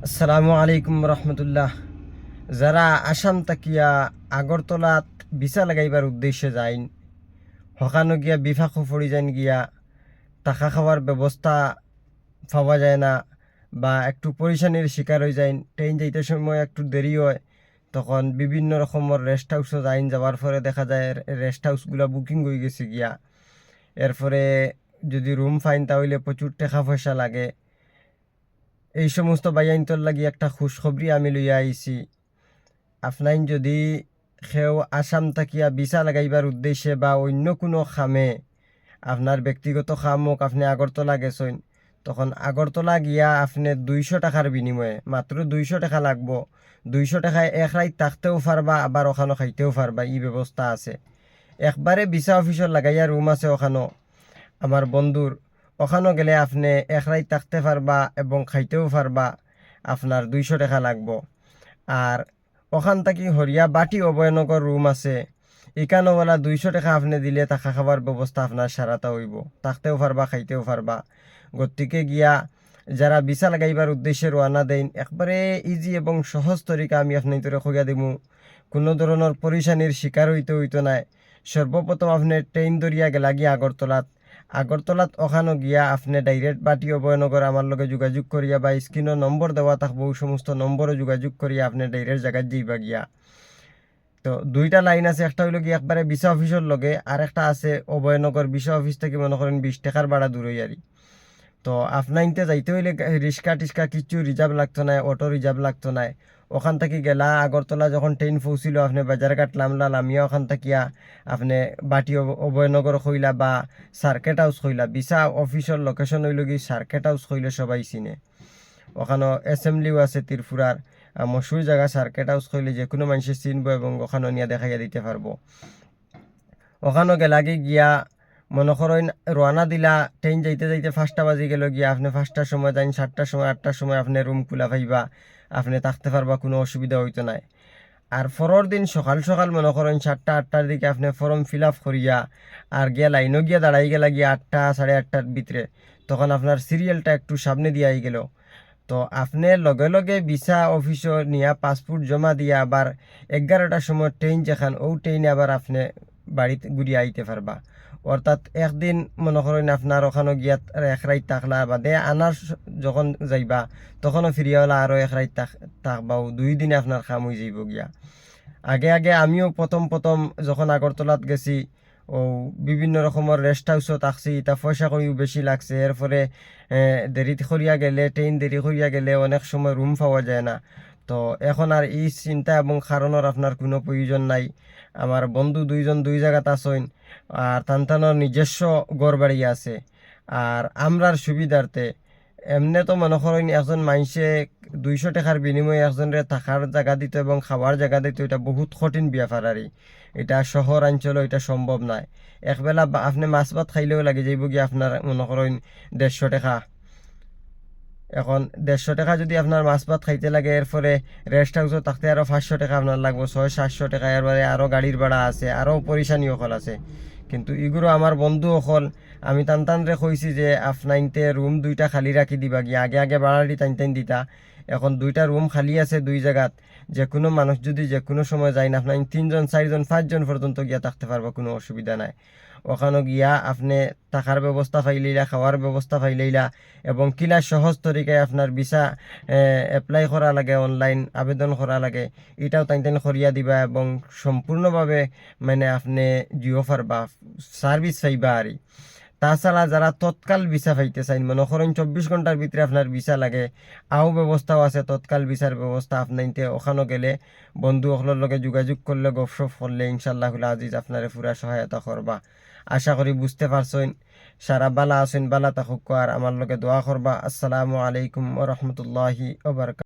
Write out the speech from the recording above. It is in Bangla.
আসসালামু আলাইকুম রহমতুল্লাহ। যারা আসাম তাকিয়া আগরতলাত ভিসা লাগাইবার উদ্দেশ্যে যাইন, হকানো গিয়া বিফাকো পড়ি যান গিয়া টাকা খাওয়ার ব্যবস্থা পাওয়া যায় না, বা একটু পরিশানির শিকার হয়ে যায়, ট্রেন যাইতে সময় একটু দেরি হয়, তখন বিভিন্ন রকমের রেস্ট হাউসও যাইন। যাওয়ার পরে দেখা যায় রেস্ট হাউসগুলো বুকিং হয়ে গেছে গিয়া। এরপরে যদি রুম ফাইন তাহলে প্রচুর টাকা পয়সা লাগে। এই সমস্ত বাইয়াইনতর লাগি একটা খুশখবরি আমি লইয়া আইছি। আপনাইন যদি সেও আসাম থাকিয়া ভিসা লাগাইবার উদ্দেশ্যে বা অন্য কোনো খামে, আপনার ব্যক্তিগত খাম হোক, আপনি আগরতলা গেছেন, তখন আগরতলা গিয়া আপনি 200 টাকার বিনিময়ে, মাত্র 200 টাকা লাগবো। 200 টাকায় এক রাত থাকতেও পারবা, আবার ওখানো খাইতেও পারবা, এই ব্যবস্থা আছে। একবারে ভিসা অফিসর লাগাইয়া রুম আছে ওখানো, আমার বন্ধুর। ওখানো গেলে আপনি এক রাত থাকতে পারবা এবং খাইতেও পারবা, আপনার 200 টাকা লাগবো। আর ওখান থেকে হরিয়া বাটি অভয়নগর রুম আছে, এখানেও বলা 200 টাকা আপনি দিলে থাকা খাবার ব্যবস্থা আপনার সারাটা হইব, থাকতেও পারবা খাইতেও পারবা। গতিকে গিয়া যারা ভিসা লাগাইবার উদ্দেশ্যে রওনা দেন, একবারে ইজি এবং সহজ তরিকা আমি আপনার কইয়া দিমু। কোনো ধরনের পরিশানির শিকার হইতে হইতো নাই। সর্বপ্রথম আপনি ট্রেন ধরিয়া গেলা গিয়া আগরতলাত। আগরতলাত ওখানো গিয়া আপনি ডাইরেক্ট বাটি অভয়নগর আমার লগে যোগাযোগ করিয়া, বা স্ক্রিনের নম্বর দেওয়া থাকবো, ওই সমস্ত নম্বরে যোগাযোগ করিয়া আপনি ডাইরেক্ট জায়গায় যাইবা গিয়া। তো দুইটা লাইন আছে, একটা হইল গিয়ে একবারে ভিসা অফিসের লগে, আর একটা আছে অভয়নগর ভিসা অফিস থেকে মনে করেন 20 টাকার ভাড়া দূরই আরি। তো আপনাইনতে যাইতে হইলে রিক্সা টিক্সা কিছু রিজার্ভ লাগতো না, অটো রিজার্ভ লাগতো না। ওখান থেকে গেলা আগরতলা, যখন ট্রেন পৌঁছিল আপনি বাজারঘাট নামলা, নামিয়া ওখান থাকিয়া আপনি বাটি অভয়নগর হইলা বা সার্কেট হাউস হইলা। ভিসা অফিসের লোকেশন হইল কি সার্কেট হাউস হইলে সবাই চিনে। ওখানে অ্যাসেম্বলিও আছে ত্রিপুরার, মশুর জায়গা। সার্কেট হাউস হইলে যে কোনো মানুষের চিনবো এবং ওখানে নিয়ে দেখাইয়া দিতে পারবো। ওখানে গেলাগে গিয়া মনে করেন রওনা দিলা, ট্রেন যাইতে যাইতে 5টা বাজে গেল গিয়া, আপনি 5টার সময় যাইন, 7টার সময় 8টার সময় আপনি রুম খোলা পাইবা, আপনি থাকতে পারবা, কোনো অসুবিধা হইতো নাই। আর পরের দিন সকাল সকাল মনে করেন 7টা 8টার দিকে আপনি ফর্ম ফিল আপ করিয়া আর গিয়া লাইনও গিয়া দাঁড়াই গেলা গিয়া 8টা 8:30টার ভিতরে, তখন আপনার সিরিয়ালটা একটু সামনে দিয়ে আই গেল। তো আপনি লগে লগে ভিসা অফিসও নিয়া পাসপোর্ট জমা দিয়া আবার 11টার সময় ট্রেন যেখান, ও ট্রেনে আবার আপনি বাড়িতে ঘুরিয়ে আইতে পারবা। অর্থাৎ একদিন মনে করেন আপনার ওখানে গিয়া এক রাত থাকলা, বাদে আনার যখন যাইবা তখনও ফিরিয়া হলা আরও এক রাত থাকবাও, 2 দিনে আপনার কাম হয়ে যাইব গিয়া। আগে আগে আমিও প্রথম প্রথম যখন আগরতলাত গেছি, ও বিভিন্ন রকমের রেস্ট হাউসও থাকছি, তা পয়সা করিও বেশি লাগছে। এরপরে দেরি করিয়া গেলে, ট্রেন দেরি করিয়া গেলে অনেক সময় রুম পাওয়া যায় না। তো এখন আর এই চিন্তা এবং কারণের আপনার কোনো প্রয়োজন নাই। আমার বন্ধু 2জন 2 জায়গাত আছেন, আর তান্তানোর নিজস্ব ঘর বাড়ি আছে। আর আমরার সুবিধার্থে এমনি তো মনে করেন একজন মানুষে 200 টাকার বিনিময়ে একজনের থাকার জায়গা দিত এবং খাওয়ার জায়গা দিত, এটা বহুত কঠিন ব্যাপার। আর এটা শহর অঞ্চল এটা সম্ভব নয়। একবেলা আপনি মাছ ভাত খাইলেও লাগে যাইব গিয়ে আপনার মনে করেন 150 টাকা। এখন 150 টাকা যদি আপনার মাছ ভাত খাইতে লাগে, এরপরে রেস্ট হাউসও থাকতে আরও 500 টাকা আপনার লাগবে, 600 700 টাকা। এরপরে আরও গাড়ির ভাড়া আছে, আরও পরিশানি অকল আছে। কিন্তু এগুলো আমার বন্ধু অকল, আমি টানটানরে কইছি যে আপনাইনতে রুম 2টা খালি রাখি দিবা গিয়া। আগে আগে ভাড়াটি টাইন টাইন দিতা, এখন 2টা রুম খালি আছে 2 জায়গাত। যে কোনো মানুষ যদি যে কোনো সময় যায় না, আপনার 3জন 4জন 5জন পর্যন্ত গিয়া থাকতে পারবা, কোনো অসুবিধা নাই। ওখানে গিয়া আপনি থাকার ব্যবস্থা পাইলেইলা, খাওয়ার ব্যবস্থা পাইলেইলা, এবং কিলা সহজ তরিকায় আপনার ভিসা এপ্লাই করা লাগে, অনলাইন আবেদন করা লাগে, এটাও টাইন টাইন করিয়া দিবা, এবং সম্পূর্ণভাবে মানে আপনি জিও পারবা, সার্ভিস পাইবা আরই। তাছাড়া যারা তৎকাল ভিসা পাইতে চাইন, মনে করেন 24 ঘন্টার ভিতরে আপনার ভিসা লাগে, আও ব্যবস্থাও আছে, তৎকাল ভিসার ব্যবস্থা। আপনাইতে ওখানে গেলে বন্ধু সকলের লগে যোগাযোগ করলে, গপসপ করলে ইনশাল্লাহ আজিজ আপনারে পুরা সহায়তা করবা। আশা করি বুঝতে পারছেন। সারা বালা আছেন, বালা থাকুক, আর আমার লগে দোয়া করবা। আসসালামু আলাইকুম ওয়া রাহমাতুল্লাহি ওয়া বারাকাতুহু।